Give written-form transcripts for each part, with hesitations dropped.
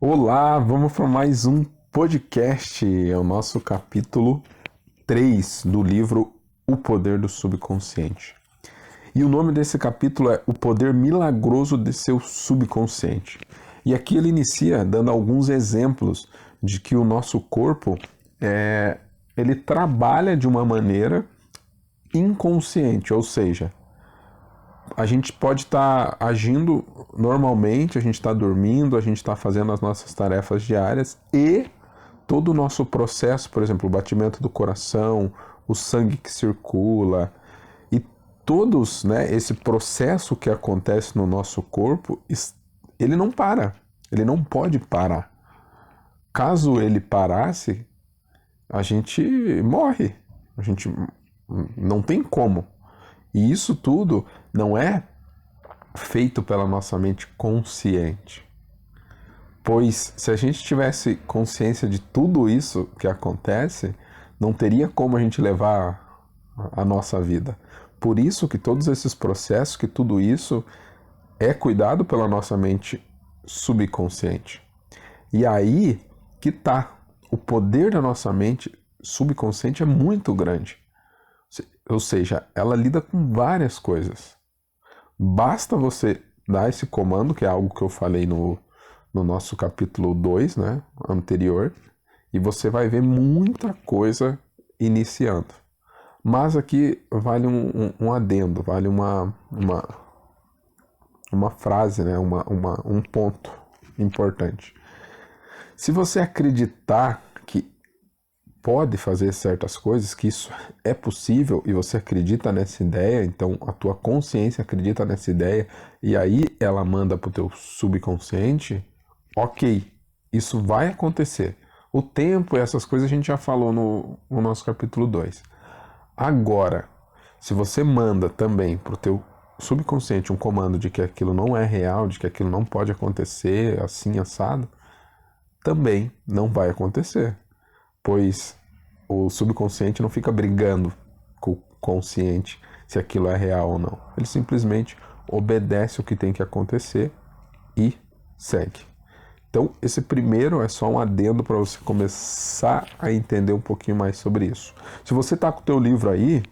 Olá, vamos para mais um podcast. É o nosso capítulo 3 do livro O Poder do Subconsciente. E o nome desse capítulo é O Poder Milagroso de Seu Subconsciente. E aqui ele inicia dando alguns exemplos de que o nosso corpo ele trabalha de uma maneira inconsciente, ou seja, a gente pode estar agindo normalmente, a gente está dormindo, a gente está fazendo as nossas tarefas diárias e todo o nosso processo, por exemplo, o batimento do coração, o sangue que circula e todos, né, esse processo que acontece no nosso corpo, ele não para, ele não pode parar. Caso ele parasse, a gente morre, a gente não tem como. E isso tudo não é feito pela nossa mente consciente. Pois se a gente tivesse consciência de tudo isso que acontece, não teria como a gente levar a nossa vida. Por isso que todos esses processos, que tudo isso é cuidado pela nossa mente subconsciente. E aí que tá. O poder da nossa mente subconsciente é muito grande. Ou seja, ela lida com várias coisas. Basta você dar esse comando, que é algo que eu falei no nosso capítulo 2, né, anterior, e você vai ver muita coisa iniciando. Mas aqui vale um adendo, vale uma frase, né, um ponto importante. Se você acreditar que pode fazer certas coisas, que isso é possível e você acredita nessa ideia, então a tua consciência acredita nessa ideia e aí ela manda para o teu subconsciente, ok, isso vai acontecer. O tempo e essas coisas a gente já falou no nosso capítulo 2. Agora, se você manda também para o teu subconsciente um comando de que aquilo não é real, de que aquilo não pode acontecer assim assado, também não vai acontecer, pois o subconsciente não fica brigando com o consciente se aquilo é real ou não. Ele simplesmente obedece o que tem que acontecer e segue. Então, esse primeiro é só um adendo para você começar a entender um pouquinho mais sobre isso. Se você está com o teu livro aí,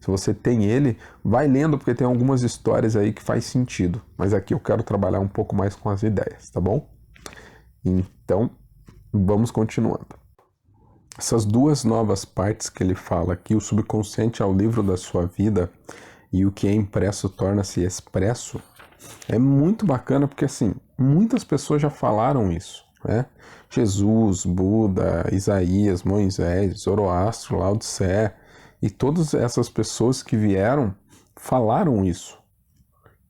se você tem ele, vai lendo porque tem algumas histórias aí que faz sentido. Mas aqui eu quero trabalhar um pouco mais com as ideias, tá bom? Então, vamos continuando. Essas duas novas partes que ele fala aqui, o subconsciente é o livro da sua vida e o que é impresso torna-se expresso, é muito bacana porque, assim, muitas pessoas já falaram isso, né? Jesus, Buda, Isaías, Moisés, Zoroastro, Lao Tse e todas essas pessoas que vieram falaram isso,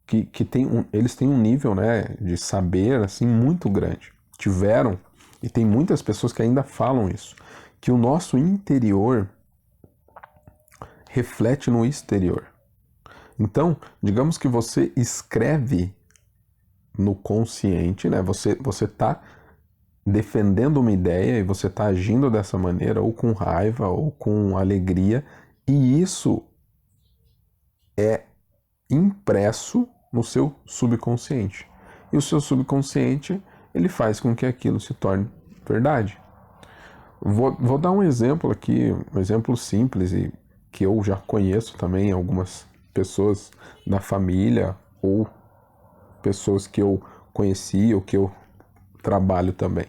que eles têm um nível, né, de saber, assim, muito grande. Tiveram, e tem muitas pessoas que ainda falam isso, que o nosso interior reflete no exterior. Então, digamos que você escreve no consciente, né? Você está defendendo uma ideia e você está agindo dessa maneira, ou com raiva, ou com alegria, e isso é impresso no seu subconsciente. E o seu subconsciente, ele faz com que aquilo se torne verdade. Vou dar um exemplo aqui, um exemplo simples e que eu já conheço também algumas pessoas da família ou pessoas que eu conheci ou que eu trabalho também.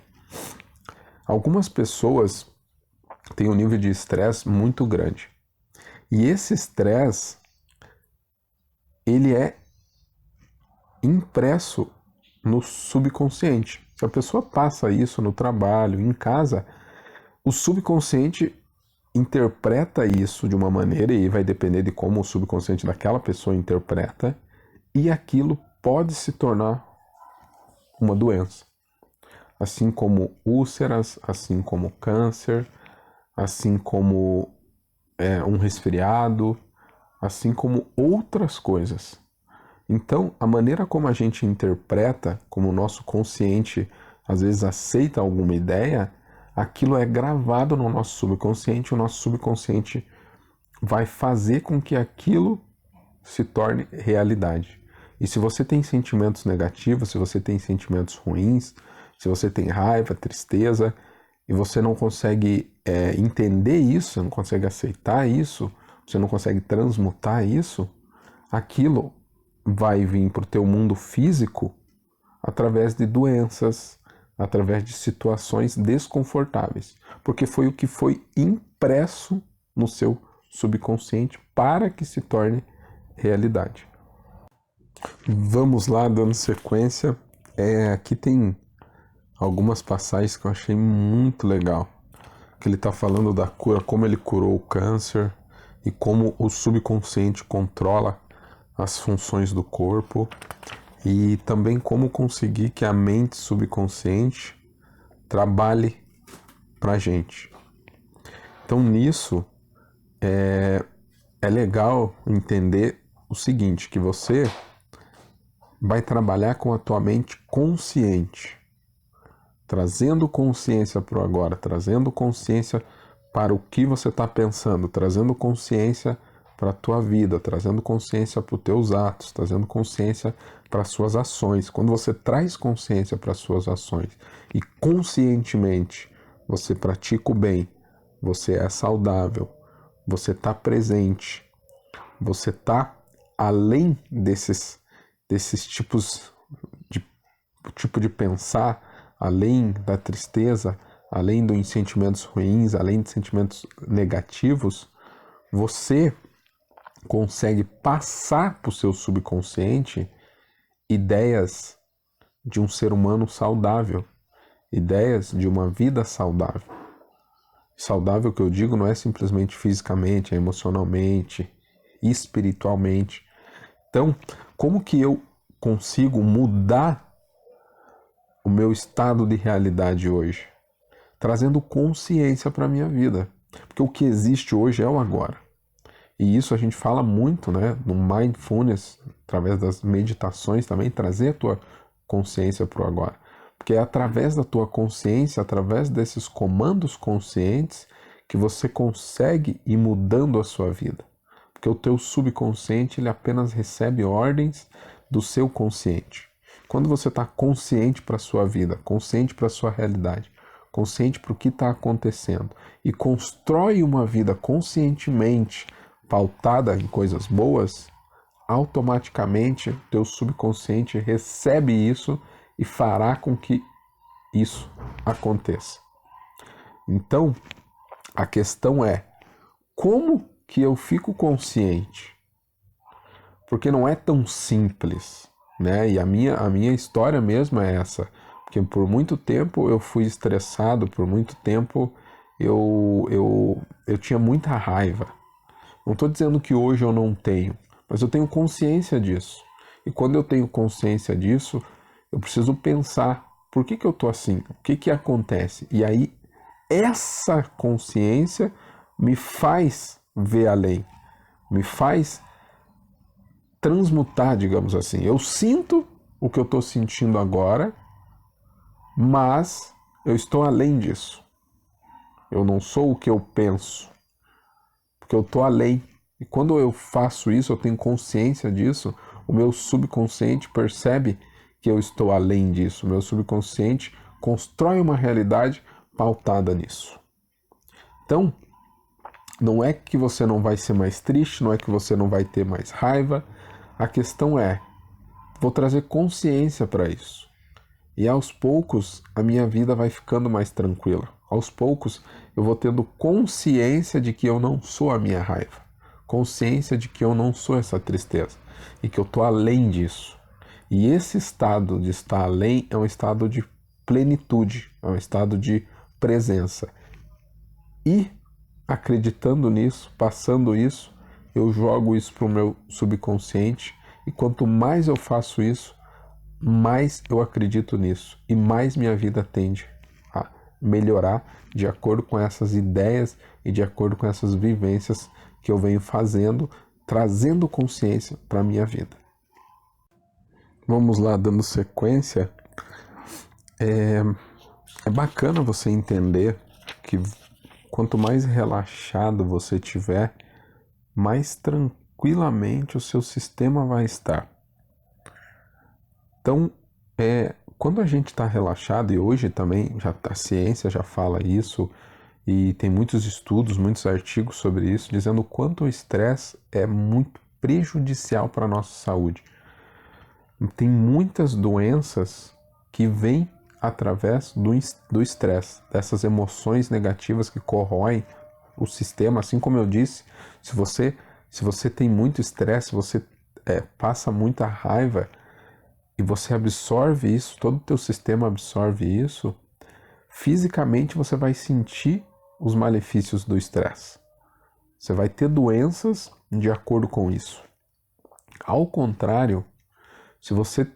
Algumas pessoas têm um nível de estresse muito grande. E esse estresse, ele é impresso no subconsciente. Se a pessoa passa isso no trabalho, em casa, o subconsciente interpreta isso de uma maneira e vai depender de como o subconsciente daquela pessoa interpreta e aquilo pode se tornar uma doença. Assim como úlceras, assim como câncer, assim como um resfriado, assim como outras coisas. Então, a maneira como a gente interpreta, como o nosso consciente às vezes aceita alguma ideia, aquilo é gravado no nosso subconsciente, o nosso subconsciente vai fazer com que aquilo se torne realidade. E se você tem sentimentos negativos, se você tem sentimentos ruins, se você tem raiva, tristeza, e você não consegue entender isso, não consegue aceitar isso, você não consegue transmutar isso, aquilo vai vir para o teu mundo físico através de doenças, através de situações desconfortáveis, porque foi o que foi impresso no seu subconsciente para que se torne realidade. Vamos lá, dando sequência. Aqui tem algumas passagens que eu achei muito legal. Que ele está falando da cura, como ele curou o câncer e como o subconsciente controla as funções do corpo e também como conseguir que a mente subconsciente trabalhe pra gente. Então nisso é legal entender o seguinte, que você vai trabalhar com a tua mente consciente, trazendo consciência para o agora, trazendo consciência para o que você está pensando, trazendo consciência para a tua vida, trazendo consciência para os teus atos, trazendo consciência para as suas ações. Quando você traz consciência para as suas ações e conscientemente você pratica o bem, você é saudável, você está presente, você está além desses tipos de pensar, além da tristeza, além dos sentimentos ruins, além de sentimentos negativos, você consegue passar para o seu subconsciente ideias de um ser humano saudável, ideias de uma vida saudável. Saudável que eu digo não é simplesmente fisicamente, é emocionalmente, espiritualmente. Então, como que eu consigo mudar o meu estado de realidade hoje? Trazendo consciência para a minha vida. Porque o que existe hoje é o agora. E isso a gente fala muito, né, no Mindfulness, através das meditações também, trazer a tua consciência para o agora. Porque é através da tua consciência, através desses comandos conscientes, que você consegue ir mudando a sua vida. Porque o teu subconsciente, ele apenas recebe ordens do seu consciente. Quando você está consciente para a sua vida, consciente para a sua realidade, consciente para o que está acontecendo e constrói uma vida conscientemente pautada em coisas boas, automaticamente teu subconsciente recebe isso e fará com que isso aconteça. Então, a questão é, como que eu fico consciente? Porque não é tão simples, né? E a minha história mesmo é essa. Porque por muito tempo eu fui estressado, por muito tempo eu tinha muita raiva. Não estou dizendo que hoje eu não tenho, mas eu tenho consciência disso. E quando eu tenho consciência disso, eu preciso pensar, por que eu estou assim? O que acontece? E aí, essa consciência me faz ver além, me faz transmutar, digamos assim. Eu sinto o que eu estou sentindo agora, mas eu estou além disso. Eu não sou o que eu penso, porque eu estou além. E quando eu faço isso, eu tenho consciência disso, o meu subconsciente percebe que eu estou além disso. O meu subconsciente constrói uma realidade pautada nisso. Então, não é que você não vai ser mais triste, não é que você não vai ter mais raiva. A questão é, vou trazer consciência para isso. E aos poucos, a minha vida vai ficando mais tranquila. Aos poucos, eu vou tendo consciência de que eu não sou a minha raiva. Consciência de que eu não sou essa tristeza. E que eu estou além disso. E esse estado de estar além é um estado de plenitude. É um estado de presença. E, acreditando nisso, passando isso, eu jogo isso para o meu subconsciente. E quanto mais eu faço isso, mais eu acredito nisso e mais minha vida tende a melhorar de acordo com essas ideias e de acordo com essas vivências que eu venho fazendo, trazendo consciência para a minha vida. Vamos lá, dando sequência. É bacana você entender que quanto mais relaxado você tiver, mais tranquilamente o seu sistema vai estar. Então, quando a gente está relaxado, e hoje também a ciência já fala isso, e tem muitos estudos, muitos artigos sobre isso, dizendo o quanto o estresse é muito prejudicial para a nossa saúde. Tem muitas doenças que vêm através do estresse, dessas emoções negativas que corroem o sistema. Assim como eu disse, se você tem muito estresse, você passa muita raiva e você absorve isso, todo o teu sistema absorve isso, fisicamente você vai sentir os malefícios do estresse. Você vai ter doenças de acordo com isso. Ao contrário, se você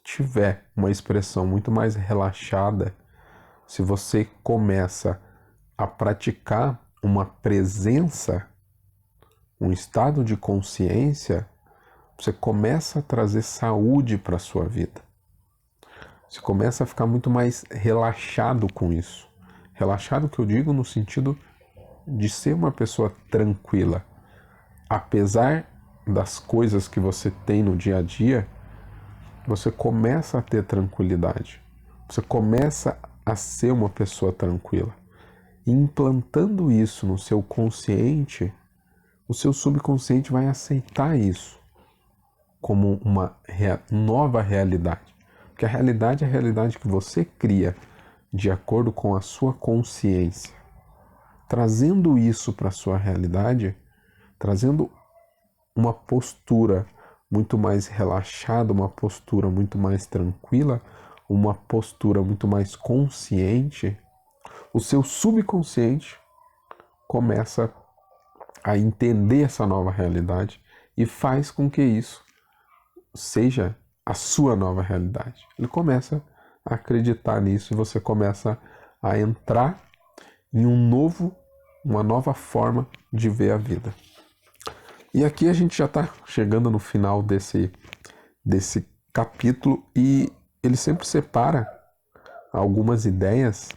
tiver uma expressão muito mais relaxada, se você começa a praticar uma presença, um estado de consciência, você começa a trazer saúde para a sua vida. Você começa a ficar muito mais relaxado com isso. Relaxado que eu digo no sentido de ser uma pessoa tranquila. Apesar das coisas que você tem no dia a dia, você começa a ter tranquilidade. Você começa a ser uma pessoa tranquila. E implantando isso no seu consciente, o seu subconsciente vai aceitar isso como uma nova realidade. Porque a realidade é a realidade que você cria de acordo com a sua consciência. Trazendo isso para a sua realidade, trazendo uma postura muito mais relaxada, uma postura muito mais tranquila, uma postura muito mais consciente, o seu subconsciente começa a entender essa nova realidade e faz com que isso seja a sua nova realidade. Ele começa a acreditar nisso e você começa a entrar em uma nova forma de ver a vida. E aqui a gente já está chegando no final desse capítulo e ele sempre separa algumas ideias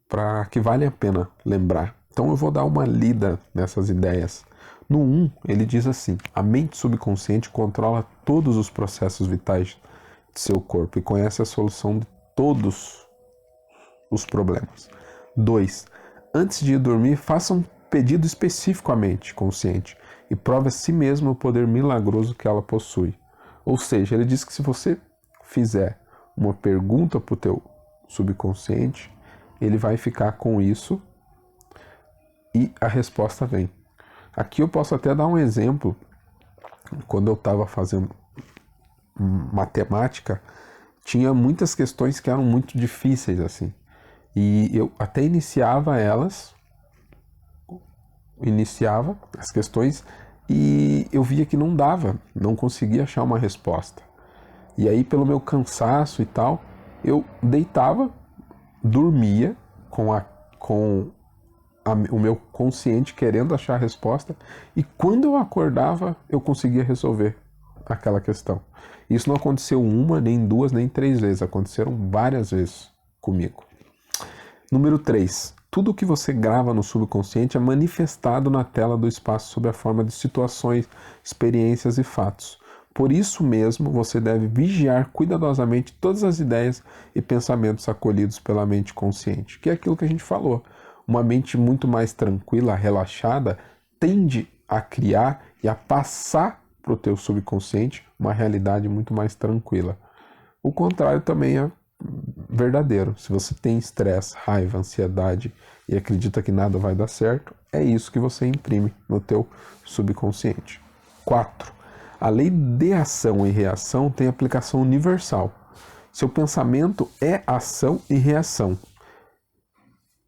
para que vale a pena lembrar. Então eu vou dar uma lida nessas ideias. No 1, ele diz assim: a mente subconsciente controla todos os processos vitais de seu corpo e conhece a solução de todos os problemas. 2, antes de ir dormir, faça um pedido específico à mente consciente e prove a si mesmo o poder milagroso que ela possui. Ou seja, ele diz que se você fizer uma pergunta para o teu subconsciente, ele vai ficar com isso e a resposta vem. Aqui eu posso até dar um exemplo. Quando eu estava fazendo matemática, tinha muitas questões que eram muito difíceis assim. E eu até iniciava as questões e eu via que não dava, não conseguia achar uma resposta. E aí, pelo meu cansaço e tal, eu deitava, dormia com o meu consciente querendo achar a resposta, e quando eu acordava, eu conseguia resolver aquela questão. Isso não aconteceu uma, nem duas, nem três vezes, aconteceram várias vezes comigo. Número 3. Tudo o que você grava no subconsciente é manifestado na tela do espaço sob a forma de situações, experiências e fatos. Por isso mesmo, você deve vigiar cuidadosamente todas as ideias e pensamentos acolhidos pela mente consciente, que é aquilo que a gente falou. Uma mente muito mais tranquila, relaxada, tende a criar e a passar para o teu subconsciente uma realidade muito mais tranquila. O contrário também é verdadeiro. Se você tem estresse, raiva, ansiedade e acredita que nada vai dar certo, é isso que você imprime no teu subconsciente. 4. A lei de ação e reação tem aplicação universal. Seu pensamento é ação e reação.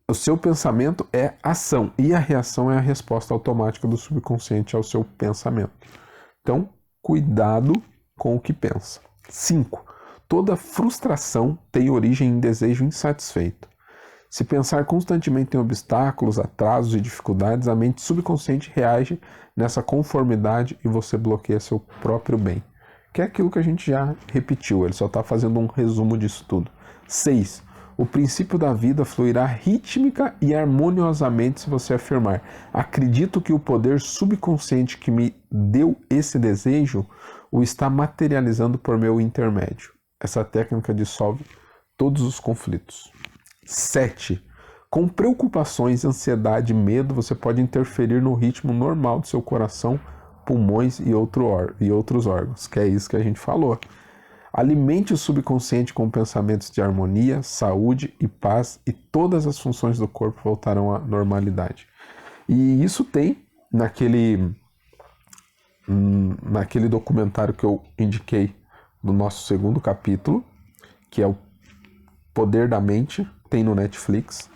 O seu pensamento é ação e a reação é a resposta automática do subconsciente ao seu pensamento. Então, cuidado com o que pensa. 5. Toda frustração tem origem em desejo insatisfeito. Se pensar constantemente em obstáculos, atrasos e dificuldades, a mente subconsciente reage nessa conformidade e você bloqueia seu próprio bem. Que é aquilo que a gente já repetiu, ele só está fazendo um resumo disso tudo. 6. O princípio da vida fluirá rítmica e harmoniosamente se você afirmar: acredito que o poder subconsciente que me deu esse desejo o está materializando por meu intermédio. Essa técnica dissolve todos os conflitos. 7. Com preocupações, ansiedade e medo, você pode interferir no ritmo normal do seu coração, pulmões e outros órgãos, que é isso que a gente falou. Alimente o subconsciente com pensamentos de harmonia, saúde e paz, e todas as funções do corpo voltarão à normalidade. E isso tem naquele documentário que eu indiquei no nosso segundo capítulo, que é o Poder da Mente, tem no Netflix,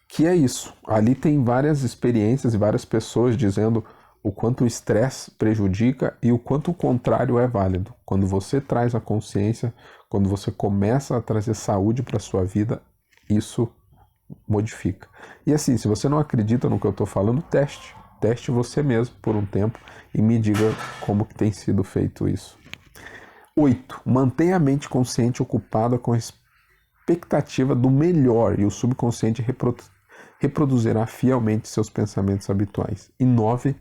que é isso. Ali tem várias experiências e várias pessoas dizendo o quanto o estresse prejudica e o quanto o contrário é válido. Quando você traz a consciência, quando você começa a trazer saúde para a sua vida, isso modifica. E assim, se você não acredita no que eu estou falando, teste. Teste você mesmo por um tempo e me diga como que tem sido feito isso. 8. Mantenha a mente consciente ocupada com a expectativa do melhor e o subconsciente reproduzirá fielmente seus pensamentos habituais. E 9.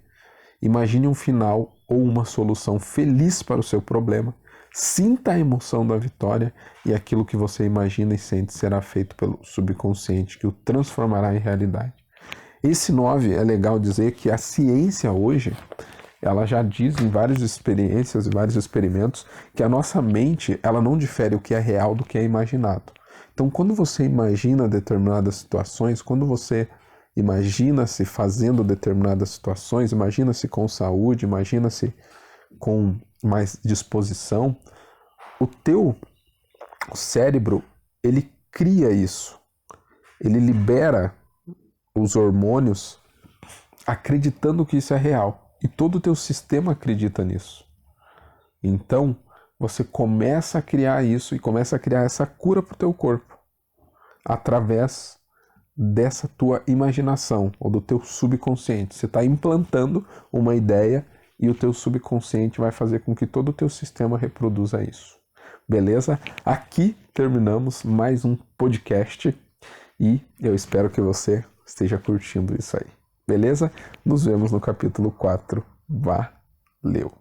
Imagine um final ou uma solução feliz para o seu problema. Sinta a emoção da vitória e aquilo que você imagina e sente será feito pelo subconsciente, que o transformará em realidade. Esse 9 é legal dizer que a ciência hoje, ela já diz em várias experiências e vários experimentos que a nossa mente, ela não difere o que é real do que é imaginado. Então, quando você imagina determinadas situações, quando você imagina-se fazendo determinadas situações, imagina-se com saúde, imagina-se com mais disposição, o teu cérebro, ele cria isso. Ele libera os hormônios acreditando que isso é real. E todo o teu sistema acredita nisso. Então, você começa a criar isso e começa a criar essa cura para o teu corpo através dessa tua imaginação ou do teu subconsciente. Você está implantando uma ideia e o teu subconsciente vai fazer com que todo o teu sistema reproduza isso. Beleza? Aqui terminamos mais um podcast e eu espero que você esteja curtindo isso aí. Beleza? Nos vemos no capítulo 4. Valeu!